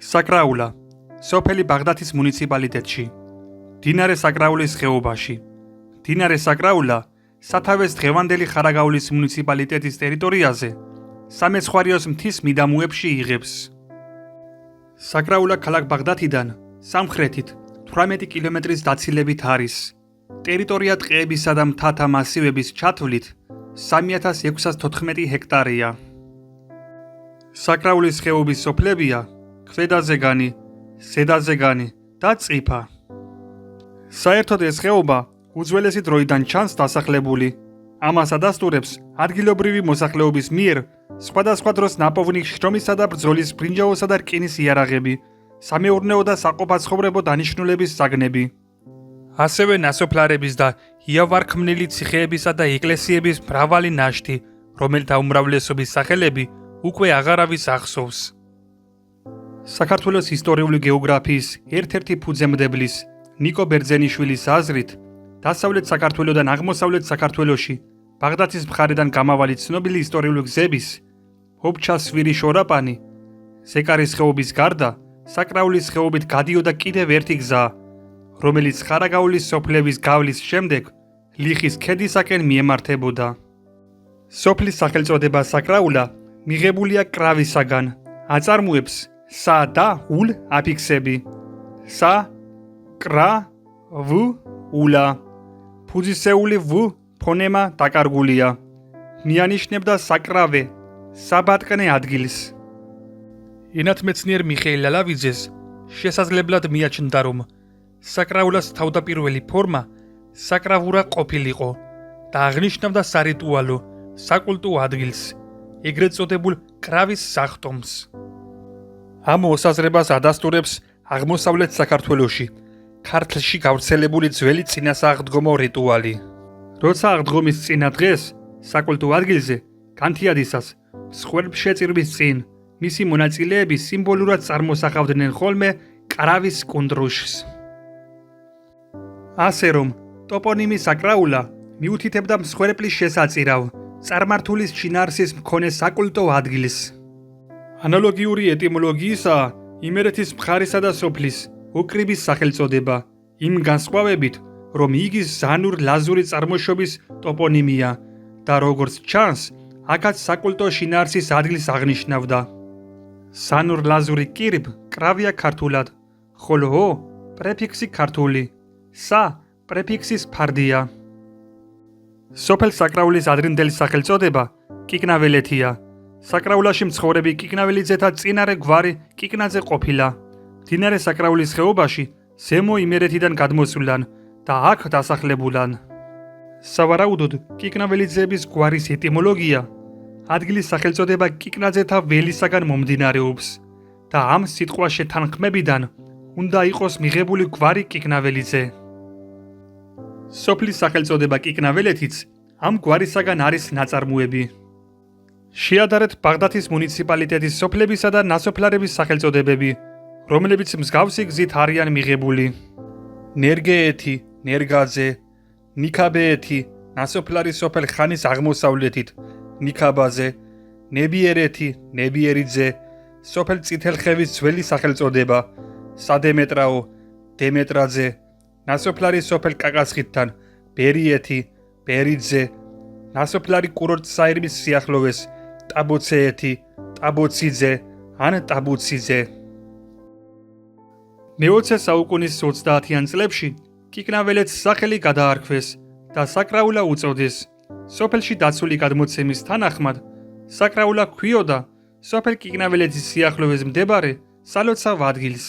საკრაულა, სოფელი ბაღდათის მუნიციპალიტეტში, მდინარე საკრაულის ხეობაში. მდინარე საკრაულა სათავეს დღევანდელი ხარაგაულის მუნიციპალიტეტის ტერიტორიაზე, სამეცხვარიოს მთის მიდამოებში იღებს. საკრაულა ქალაქ ბაღდათიდან სამხრეთით 18 კილომეტრის დაცილებით არის. ტერიტორია ტყეებისა და მთათა მასივების ჩათვლით 3614 ჰექტარია. საკრაულის ხეობის სოფლებია ქვედაზეგანი, ზედაზეგანი და წიფა. საერთოდ ეს ხეობა უძველესი დროიდან ჩანს დასახლებული. ამას ადასტურებს ადგილობრივი მოსახლეობის მიერ სხვადასხვა დროს ნაპოვნი შრომისა და ბრძოლის ბრინჯაოსა და რკინის იარაღები, სამეურნეო და საყოფაცხოვრებო დანიშნულების საგნები. ასევე ნასოფლარების და იავარქმნილი ციხეებისა და ეკლესიების მრავალი ნაშთი, რომელთა უმრავლესობის სახელები უკვე აღარავის ახსოვს. საქართველოს ისტორიული გეოგრაფიის ერთ-ერთი ფუძემდებლის ნიკო ბერძენიშვილის აზრით, დასავლეთ საქართველოდან აღმოსავლეთ საქართველოში ბაღდათის მხარედან გამავალი ცნობილი ისტორიული გზების ობჩასვირი შორაპანი, ზეკარის ხეობის გარდა საკრაულის ხეობით გადიოდა კიდევ ერთი გზა, რომელიც ხარაგაულის სოფლების გავლის შემდეგ ლიხის ქედისაკენ მიემართებოდა. სოფლის სახელწოდება საკრაულა მიღებულია კრავისაგან, აწარმოებს სა და ულ აფიქსები. სა, კრა, ვ, ულა. ფუძისეული ვ ფონემა დაკარგულია. მიანიშნებდა საკრავე, საბატკნე ადგილს. ენათმეცნიერ მიხეილ ლალავიძეს შესაძლებლად მიაჩნდა, რომ საკრაულას თავდაპირველი ფორმა საკრავურა ყოფილიყო და აღნიშნავდა სარიტუალო, საკულტო ადგილს, ეგრეთ წოდებულ კრავის საღთომს. ამ მოსაზრებას ადასტურებს აღმოსავლეთ საქართველოში ქართლში გავრცელებული ძველი წინასააღდგომო რიტუალი. როცა აღდგომის წინა დღეს საკულტო ადგილზე განთიადისას მსხვერპლშეწირვის წინ მისი მონაწილეები სიმბოლურად წარმოსახავდნენ ხოლმე კრავის კუნდრუშს. ასე რომ ტოპონიმი საკრაულა მიუთითებდა მსხვერპლის შესაწირავ, წარმართულის შინაარსის მქონე საკულტო ადგილს. ანალოგიური ეტიმოლოგიისაა იმერეთის მხარისა და სოფლის ოკრიბის სახელწოდება, იმ განსხვავებით, რომ იგი ზანურ-ლაზური წარმოშობის ტოპონიმია და როგორც ჩანს, აქაც საკულტო შინაარსის ადგილს აღნიშნავდა. ზანურ-ლაზური კირბ კრავია ქართულად, ხოლო ო პრეფიქსი ქართული, სა პრეფიქსის ფარდია. სოფელ საკრაულის ადრინდელი სახელწოდება კიკნაველეთია. საკრაულაში მცხოვრები კიკნაველიძეთა წინარე გვარი კიკნაძე ყოფილა. მდინარე საკრაულის ხეობაში ზემო იმერეთიდან გადმოსულან და აქ დასახლებულან. სავარაუდოდ კიკნაველიძეების გვარის ეტიმოლოგია ადგილის სახელწოდება კიკნაძეთა ველისაგან მომდინარეობს და ამ სიტყვის შეთანხმებიდან უნდა იყოს მიღებული გვარი კიკნაველიძე. სოფლის სახელწოდება კიკნაველეთიც ამ გვარისაგან არის ნაწარმოები. შეადარეთ ბაღდათის მუნიციპალიტეტის სოფლებისა და ნასოფლარების სახელწოდებები, რომლებიც მსგავსი გზით არიან მიღებული. ნერგეეთი, ნერგაძე, ნიქაბეეთი, ნასოფლარის სოფელ ხანის აღმოსავლეთით, ნიქაბაზე, ნებიერეთი, ნებიერიძე, სოფელ წითელხევის ძველი სახელწოდება, სადემეტრაო, დემეტრაძე, ნასოფლარის სოფელ კაკასხიდთან, ბერიეთი, ბერიძე, ნასოფლარი კურორტ საირმის სიახლოვეს, ტაბოცეეთი, ტაბოციძე, ან ტაბუციძე. მე-20 საუკუნის 30-იან წლებში კიკნაველეთს სახელი გადაარქვეს და საკრაულა უწოდეს. სოფელში დაცული გადმოცემის თანახმად, საკრაულა ჰქვიოდა სოფელ კიკნაველეთის სიახლოვეს მდებარე სალოცავ ადგილს.